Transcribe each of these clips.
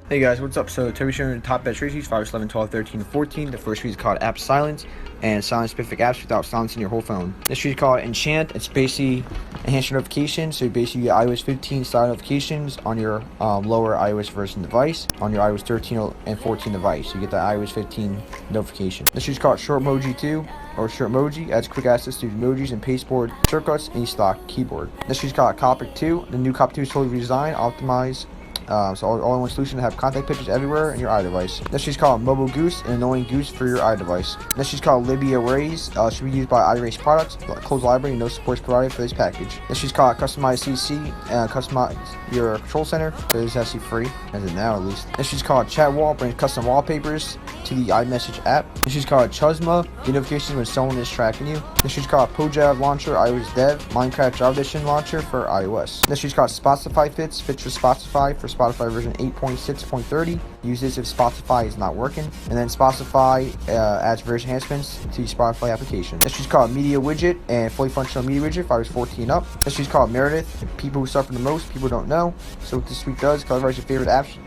Hey guys, what's up? So today we're showing the top best trees, 5, 11, 12, 13, and 14. The first tree is called App Silence, and silence specific apps without silencing your whole phone. This tree is called Enchant. It's basically enhanced notifications, so basically you get iOS 15 style notifications on your lower iOS version device, on your iOS 13 and 14 device. So you get the iOS 15 notification. This tree is called Shortmoji 2, or Shortmoji, adds quick access to emojis and pasteboard shortcuts in stock keyboard. This tree is called Copic 2. The new Copic 2 is totally redesigned, optimized. So all-in-one solution to have contact pictures everywhere in your iDevice. This she's called Mobile Goose, an annoying goose for your iDevice. This she's called Libya Arrays, should be used by iRace products. Closed library, no supports provided for this package. This she's called Customize CC, customize your control center. So it's actually free, as of now at least. This she's called Chat Wall, brings custom wallpapers to the iMessage app. This she's called Chuzma, get notifications when someone is tracking you. This she's called Pojav Launcher, iOS Dev, Minecraft Java Edition Launcher for iOS. This she's called Spotify fits for Spotify Spotify version 8.6.30. Use this if Spotify is not working. And then Spotify adds version enhancements to the Spotify application. This is called Media Widget and fully functional Media Widget if iOS 14 up. This is called Meredith. People who suffer the most, people don't know. So what this tweak does, categorize your favorite apps,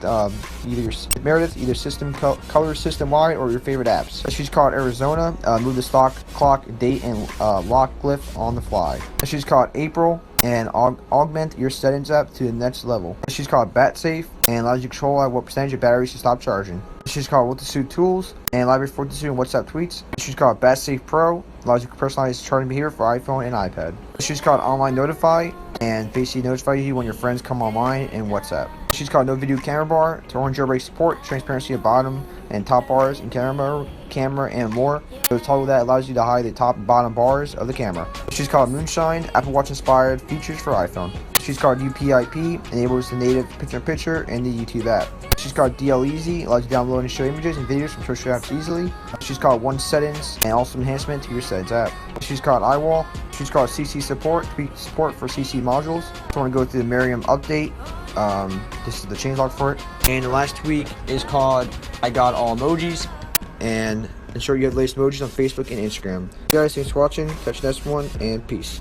either your Meredith, either system color system wide or your favorite apps. This is called Arizona. Move the stock, clock, date, and lock glyph on the fly. This is called April, and augment your settings app to the next level. This is called BatSafe and allows you to control at what percentage of batteries to stop charging. This is called What to Suit Tools and library for What to Suit and WhatsApp tweets. This is called BatSafe Pro, allows you to personalize charging behavior for iPhone and iPad. This is called Online Notify and basically notifies you when your friends come online in WhatsApp. This is called No Video Camera Bar, to run jailbreak support, transparency at bottom and top bars and camera and more. So toggle that allows you to hide the top and bottom bars of the camera. She's called Moonshine, Apple Watch inspired features for iPhone. She's called UPIP, enables the native picture-in-picture and the YouTube app. She's called DL Easy, allows you to download and show images and videos from social apps easily. She's called One Settings, and also enhancement to your settings app. She's called iWall. She's called CC Support, tweak support for CC modules. So I want to go through the Merriam update. This is the changelog for it. And the last tweak is called I Got All Emojis, and ensure you have the latest emojis on Facebook and Instagram. Guys, thanks for watching. Catch you next one, and peace.